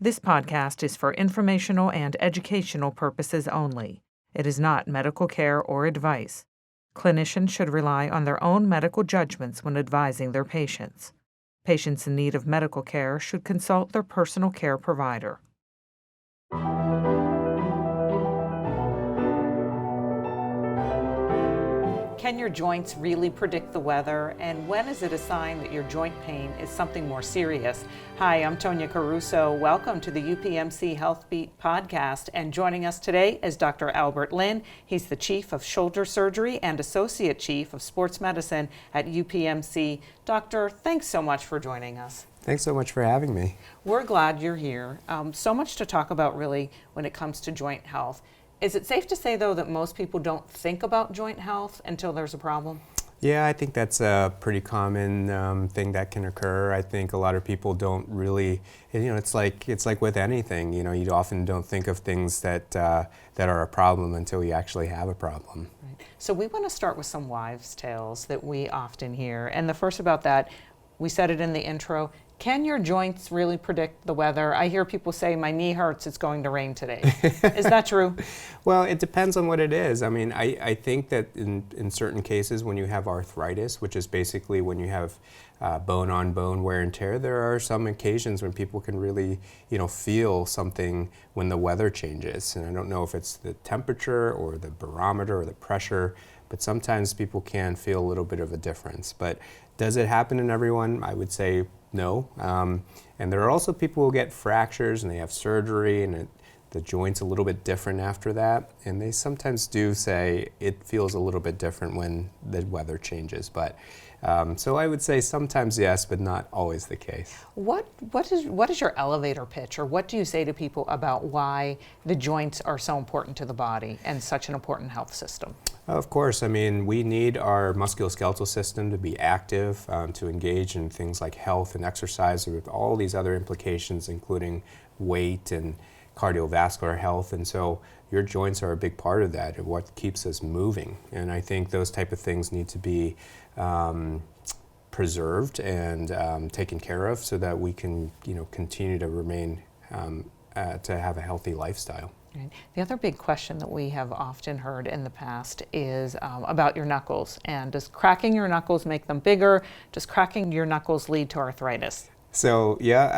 This podcast is for informational and educational purposes only. It is not medical care or advice. Clinicians should rely on their own medical judgments when advising their patients. Patients in need of medical care should consult their personal care provider. Can your joints really predict the weather? And when is it a sign that your joint pain is something more serious? Hi, I'm Tonya Caruso. Welcome to the UPMC HealthBeat podcast. And joining us today is Dr. Albert Lin. He's the Chief of Shoulder Surgery and Associate Chief of Sports Medicine at UPMC. Doctor, thanks so much for joining us. Thanks so much for having me. We're glad you're here. So much to talk about really when it comes to joint health. Is it safe to say, though, that most people don't think about joint health until there's a problem? Yeah, I think that's a pretty common thing that can occur. I think a lot of people don't really, it's like with anything, you often don't think of things that are a problem until you actually have a problem. Right. So we want to start with some wives' tales that we often hear. And the first about that, we said it in the intro. Can your joints really predict the weather? I hear people say, my knee hurts, it's going to rain today. Is that true? Well, it depends on what it is. I mean, I think that in certain cases when you have arthritis, which is basically when you have bone-on-bone wear and tear, there are some occasions when people can really, feel something when the weather changes. And I don't know if it's the temperature or the barometer or the pressure, but sometimes people can feel a little bit of a difference. But does it happen in everyone? I would say no. And there are also people who get fractures and they have surgery and the joint's a little bit different after that. And they sometimes do say it feels a little bit different when the weather changes. But so I would say sometimes yes, but not always the case. What is your elevator pitch, or what do you say to people about why the joints are so important to the body and such an important health system? Of course. I mean, we need our musculoskeletal system to be active, to engage in things like health and exercise with all these other implications, including weight and cardiovascular health. And so your joints are a big part of that, of what keeps us moving. And I think those type of things need to be preserved and taken care of so that we can, continue to remain, to have a healthy lifestyle. Right. The other big question that we have often heard in the past is about your knuckles. And does cracking your knuckles make them bigger? Does cracking your knuckles lead to arthritis? So yeah,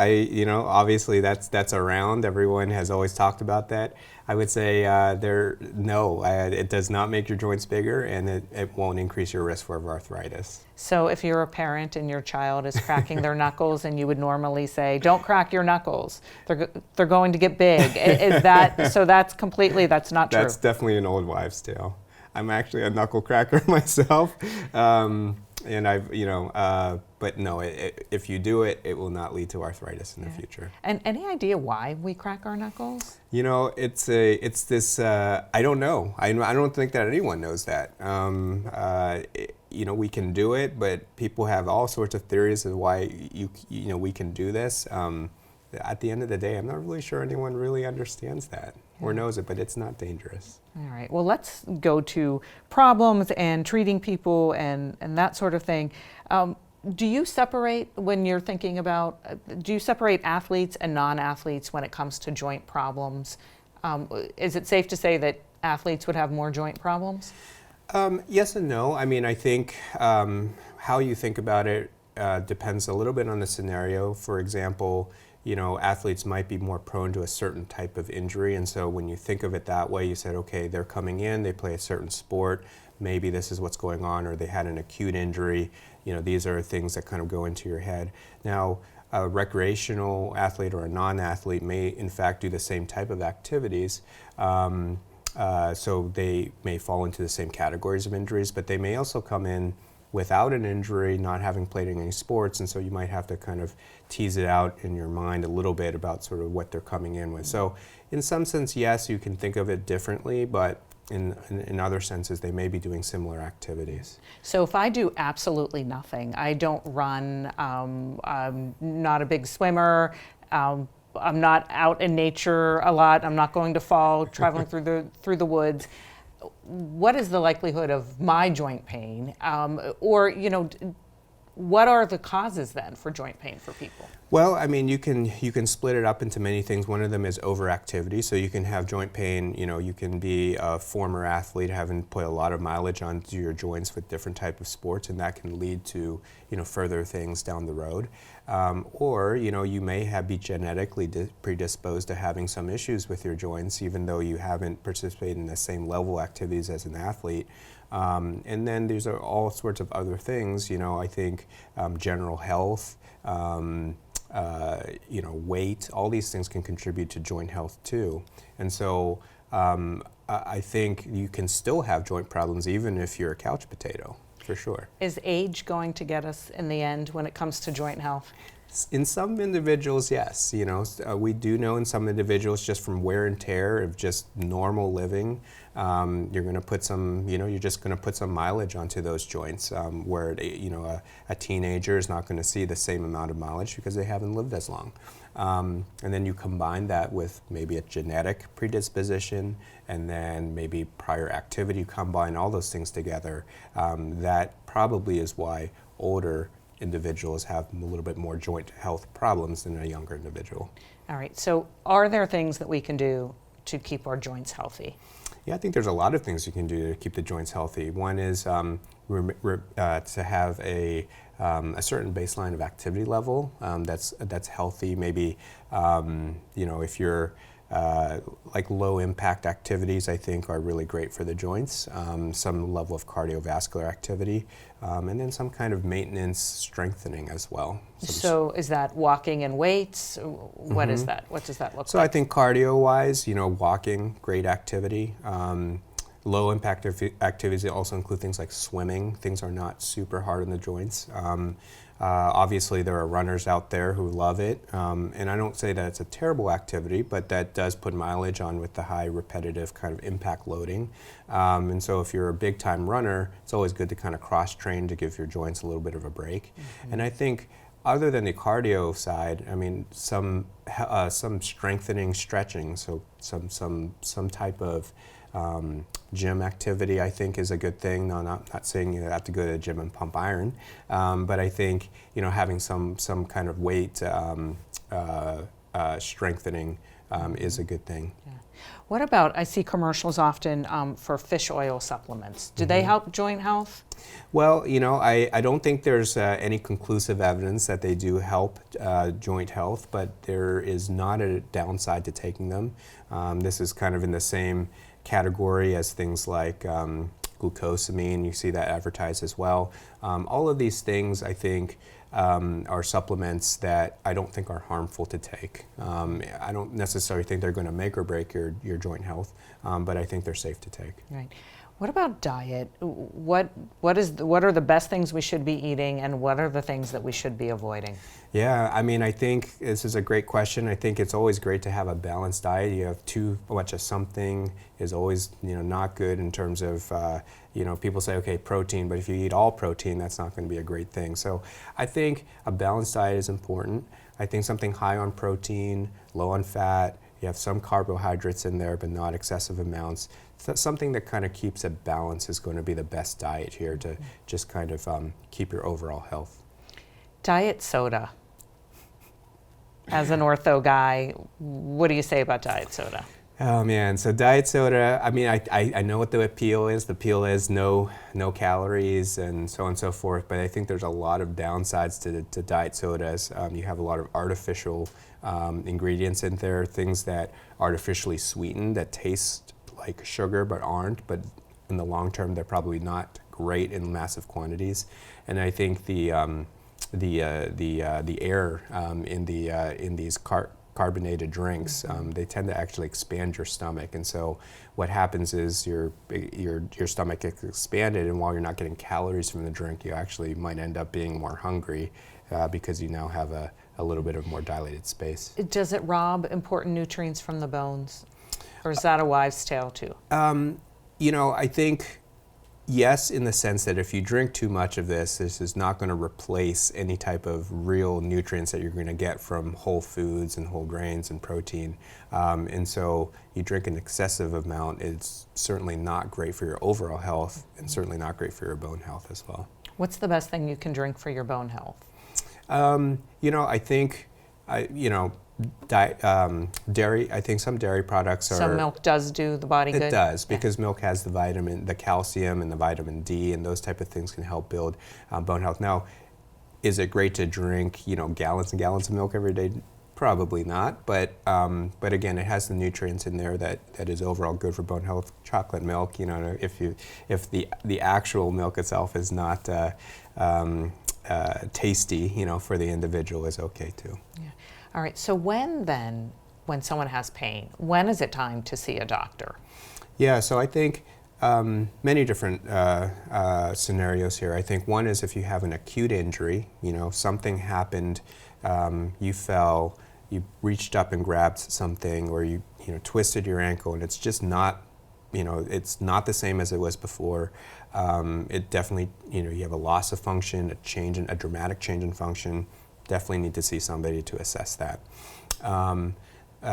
obviously that's around. Everyone has always talked about that. I would say it does not make your joints bigger, and it won't increase your risk for arthritis. So if you're a parent and your child is cracking their knuckles, and you would normally say, "Don't crack your knuckles; they're going to get big." Is that so? That's not true. That's definitely an old wives' tale. I'm actually a knuckle cracker myself. And but no, if you do it, it will not lead to arthritis in the future. And any idea why we crack our knuckles? It's this, I don't know. I don't think that anyone knows that. We can do it, but people have all sorts of theories of why we can do this. At the end of the day, I'm not really sure anyone really understands that or knows it, but it's not dangerous. All right. Well, let's go to problems and treating people and that sort of thing. Do you separate when you're thinking about, do you separate athletes and non-athletes when it comes to joint problems? Is it safe to say that athletes would have more joint problems? Yes and no. I mean, I think how you think about it depends a little bit on the scenario. For example, athletes might be more prone to a certain type of injury. And so when you think of it that way, you said, okay, they're coming in, they play a certain sport, maybe this is what's going on, or they had an acute injury. These are things that kind of go into your head. Now, a recreational athlete or a non-athlete may in fact do the same type of activities. So they may fall into the same categories of injuries, but they may also come in without an injury, not having played any sports, and so you might have to kind of tease it out in your mind a little bit about sort of what they're coming in with. So in some sense, yes, you can think of it differently, but in other senses, they may be doing similar activities. So if I do absolutely nothing, I don't run, I'm not a big swimmer, I'm not out in nature a lot, I'm not going to fall, traveling through the woods, what is the likelihood of my joint pain? Or, What are the causes then for joint pain for people? Well, I mean, you can split it up into many things. One of them is overactivity. So you can have joint pain. You can be a former athlete, having put a lot of mileage onto your joints with different type of sports, and that can lead to further things down the road. Or you may be genetically predisposed to having some issues with your joints, even though you haven't participated in the same level activities as an athlete. And then there's all sorts of other things. I think general health. Weight, all these things can contribute to joint health too. And so I think you can still have joint problems even if you're a couch potato, for sure. Is age going to get us in the end when it comes to joint health? In some individuals, yes. We do know in some individuals, just from wear and tear of just normal living, you're going to put some, you're just going to put some mileage onto those joints. Where a teenager is not going to see the same amount of mileage because they haven't lived as long. And then you combine that with maybe a genetic predisposition, and then maybe prior activity. You combine all those things together. That probably is why older individuals have a little bit more joint health problems than a younger individual. All right, so are there things that we can do to keep our joints healthy? Yeah, I think there's a lot of things you can do to keep the joints healthy. One is to have a certain baseline of activity level that's healthy. Maybe if you're like low impact activities, I think are really great for the joints. Some level of cardiovascular activity, and then some kind of maintenance strengthening as well. So is that walking and weights? What is that? What does that look like? So I think cardio-wise, walking, great activity. Low impact activities also include things like swimming. Things are not super hard on the joints. Obviously, there are runners out there who love it, and I don't say that it's a terrible activity, but that does put mileage on with the high repetitive kind of impact loading. And so if you're a big-time runner, it's always good to kind of cross-train to give your joints a little bit of a break. Mm-hmm. And I think other than the cardio side, I mean, some strengthening, stretching, so some type of gym activity, I think, is a good thing. No, not saying you have to go to the gym and pump iron, but I think having some kind of weight strengthening is a good thing. Yeah. What about, I see commercials often for fish oil supplements. Do they help joint health? Well, I don't think there's any conclusive evidence that they do help joint health, but there is not a downside to taking them. This is kind of in the same category as things like glucosamine. You see that advertised as well. All of these things, I think, are supplements that I don't think are harmful to take. I don't necessarily think they're going to make or break your joint health, but I think they're safe to take. Right. What about diet? What are the best things we should be eating, and what are the things that we should be avoiding? Yeah, I mean, I think this is a great question. I think it's always great to have a balanced diet. You have too much of something is always, not good in terms of, people say, okay, protein, but if you eat all protein, that's not going to be a great thing. So I think a balanced diet is important. I think something high on protein, low on fat, you have some carbohydrates in there, but not excessive amounts. So something that kind of keeps a balance is going to be the best diet here to just kind of keep your overall health. Diet soda. As an ortho guy, what do you say about diet soda? Oh man, so diet soda, I mean, I know what the appeal is. The appeal is no calories and so on and so forth, but I think there's a lot of downsides to diet sodas. You have a lot of artificial ingredients in there, things that artificially sweeten, that taste like sugar but aren't, but in the long term they're probably not great in massive quantities. And I think the air in these carbonated drinks, they tend to actually expand your stomach, and so what happens is your stomach gets expanded, and while you're not getting calories from the drink, you actually might end up being more hungry because you now have a little bit of more dilated space. Does it rob important nutrients from the bones, or is that a wives' tale too? I think yes, in the sense that if you drink too much of this is not going to replace any type of real nutrients that you're going to get from whole foods and whole grains and protein. And so you drink an excessive amount, it's certainly not great for your overall health and certainly not great for your bone health as well. What's the best thing you can drink for your bone health? I think, dairy. I think some dairy products are. So milk does do the body good? It does, because milk has the calcium and the vitamin D, and those type of things can help build bone health. Now, is it great to drink, gallons and gallons of milk every day? Probably not, but again, it has the nutrients in there that is overall good for bone health. Chocolate milk, if the actual milk itself is not tasty, for the individual, is okay too. Yeah. All right. So when someone has pain, when is it time to see a doctor? Yeah. So I think many different scenarios here. I think one is if you have an acute injury, something happened, you fell, you reached up and grabbed something, or you twisted your ankle, and it's just not, it's not the same as it was before. It definitely, you have a loss of function, a dramatic change in function. Definitely need to see somebody to assess that.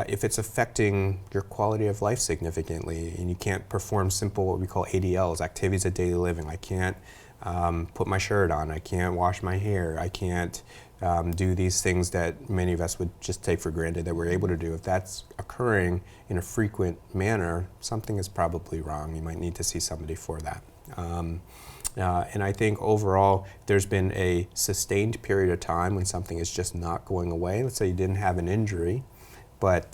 If it's affecting your quality of life significantly, and you can't perform simple, what we call ADLs, activities of daily living. I can't put my shirt on, I can't wash my hair, I can't do these things that many of us would just take for granted that we're able to do. If that's occurring in a frequent manner, something is probably wrong. You might need to see somebody for that. And I think overall, there's been a sustained period of time when something is just not going away. Let's say you didn't have an injury, but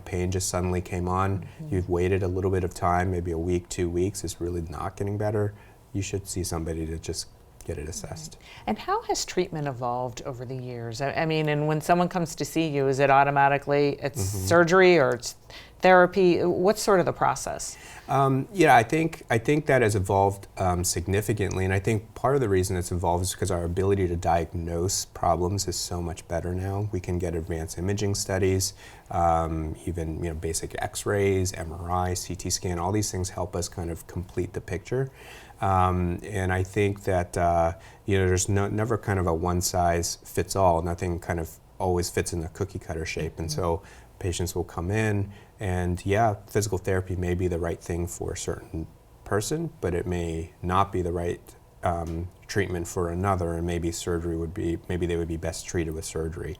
pain just suddenly came on. Mm-hmm. You've waited a little bit of time, maybe a week, 2 weeks, it's really not getting better. You should see somebody to just get it assessed. And how has treatment evolved over the years? I mean, and when someone comes to see you, is it automatically surgery or it's therapy? What's sort of the process? I think that has evolved significantly, and I think part of the reason it's evolved is because our ability to diagnose problems is so much better now. We can get advanced imaging studies, even basic X-rays, MRI, CT scan. All these things help us kind of complete the picture. And I think that there's never kind of a one size fits all. Nothing kind of always fits in the cookie cutter shape, and so patients will come in, and physical therapy may be the right thing for a certain person, but it may not be the right treatment for another, and maybe they would be best treated with surgery.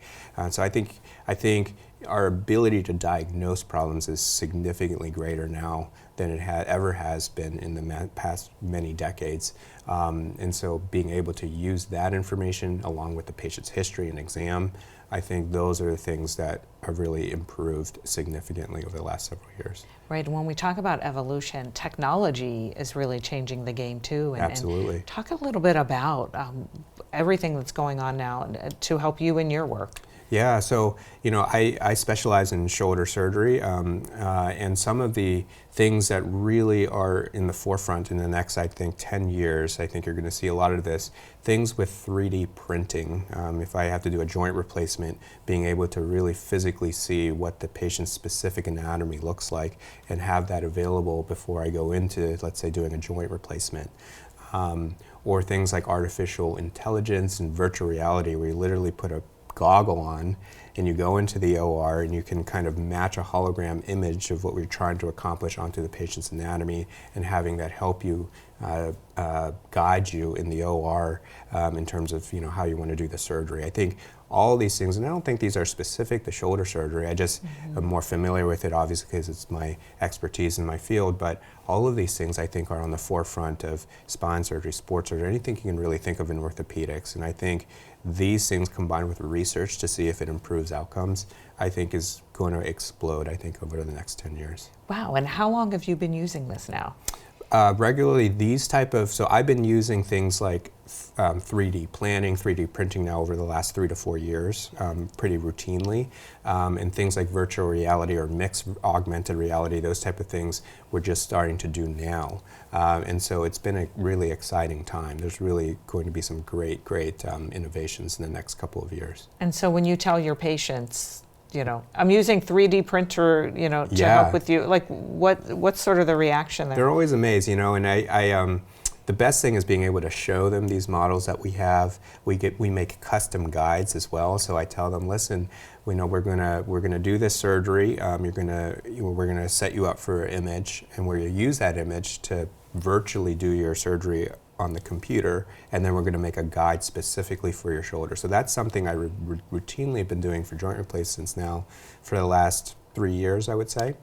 So I think our ability to diagnose problems is significantly greater now than it ever has been in the past many decades. And so being able to use that information along with the patient's history and exam, I think those are the things that have really improved significantly over the last several years. Right. When we talk about evolution, technology is really changing the game too. Absolutely. And talk a little bit about everything that's going on now to help you in your work. Yeah, so I specialize in shoulder surgery, and some of the things that really are in the forefront in the next, I think, 10 years, I think you're going to see a lot of this, things with 3D printing. If I have to do a joint replacement, being able to really physically see what the patient's specific anatomy looks like and have that available before I go into, let's say, doing a joint replacement. Or things like artificial intelligence and virtual reality, where you literally put a goggle on and you go into the OR and you can kind of match a hologram image of what we're trying to accomplish onto the patient's anatomy, and having that help you guide you in the OR in terms of how you want to do the surgery. I think all these things, and I don't think these are specific to shoulder surgery, I just am more familiar with it obviously because it's my expertise in my field, but all of these things I think are on the forefront of spine surgery, sports surgery, anything you can really think of in orthopedics. And I think these things combined with research to see if it improves outcomes, I think is going to explode, I think, over the next 10 years. Wow, and how long have you been using this now? Regularly, so I've been using things like 3D planning, 3D printing now over the last 3 to 4 years, pretty routinely, and things like virtual reality or mixed augmented reality, those type of things we're just starting to do now. And so it's been a really exciting time. There's really going to be some great innovations in the next couple of years. And so when you tell your patients, I'm using 3D printer, to help with you. Like, what's sort of the reaction there? They're always amazed, and I the best thing is being able to show them these models that we have. We make custom guides as well. So I tell them, listen, we're gonna do this surgery. We're gonna set you up for an image, and we're gonna use that image to virtually do your surgery on the computer, and then we're going to make a guide specifically for your shoulder. So that's something I routinely have been doing for joint replacements now for the last 3 years, I would say.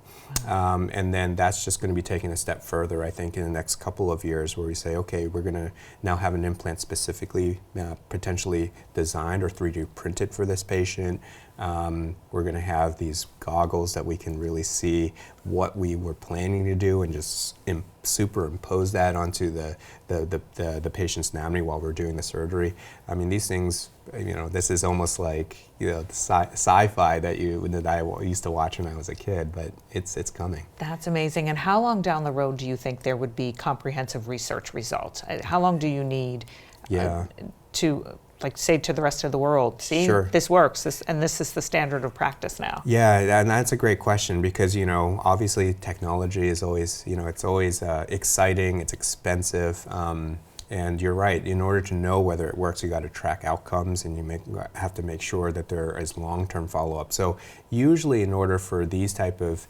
And then that's just going to be taken a step further, I think, in the next couple of years, where we say, okay, we're going to now have an implant specifically potentially designed or 3D printed for this patient. We're going to have these goggles that we can really see what we were planning to do and just superimpose that onto the patient's anatomy while we're doing the surgery. I mean, these things, this is almost like the sci-fi that I used to watch when I was a kid, but it's coming. That's amazing. And how long down the road do you think there would be comprehensive research results? How long do you need to, say to the rest of the world, see, Sure. This works, this is the standard of practice now? Yeah, and that's a great question because, obviously technology is always, it's always exciting, it's expensive. And you're right, in order to know whether it works, you got to track outcomes, and you have to make sure that there is long-term follow-up. So usually in order for these type of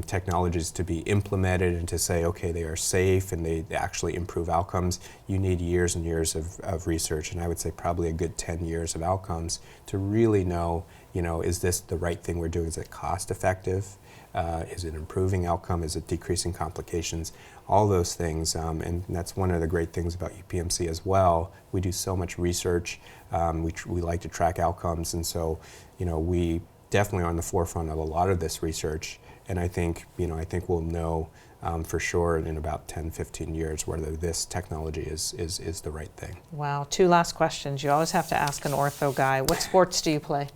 technologies to be implemented and to say, okay, they are safe and they actually improve outcomes, you need years and years of research, and I would say probably a good 10 years of outcomes to really know, is this the right thing we're doing? Is it cost effective? Is it improving outcome? Is it decreasing complications? All those things, and that's one of the great things about UPMC as well. We do so much research. We like to track outcomes, and so we definitely are on the forefront of a lot of this research. And I think we'll know for sure in about 10, 15 years whether this technology is the right thing. Wow, 2 last questions. You always have to ask an ortho guy. What sports do you play?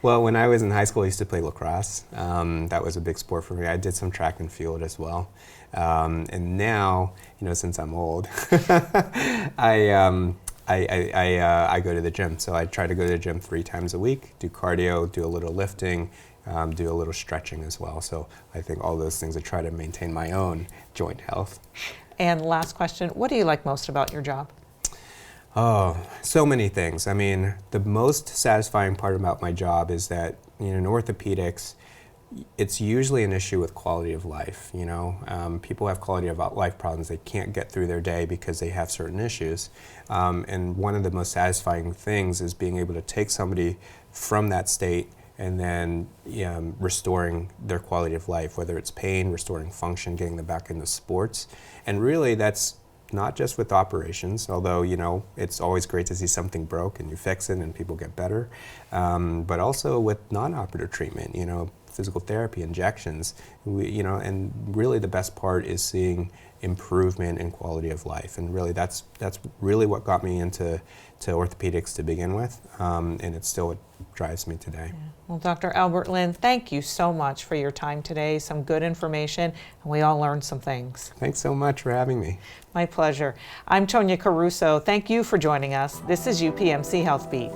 Well, when I was in high school, I used to play lacrosse. That was a big sport for me. I did some track and field as well. And now, since I'm old, I go to the gym. So I try to go to the gym 3 times a week, do cardio, do a little lifting, do a little stretching as well. So I think all those things, I try to maintain my own joint health. And last question, what do you like most about your job? Oh, so many things. I mean, the most satisfying part about my job is that in orthopedics, it's usually an issue with quality of life. People have quality of life problems. They can't get through their day because they have certain issues. And one of the most satisfying things is being able to take somebody from that state and then restoring their quality of life, whether it's pain, restoring function, getting them back into sports. And really that's not just with operations, although it's always great to see something broke and you fix it and people get better, but also with non-operative treatment, physical therapy, injections, and really the best part is seeing improvement in quality of life. And really that's really what got me into orthopedics to begin with, and it's still what drives me today. Yeah. Well, Dr. Albert Lin, thank you so much for your time today. Some good information, and we all learned some things. Thanks so much for having me. My pleasure. I'm Tonya Caruso. Thank you for joining us. This is UPMC HealthBeat.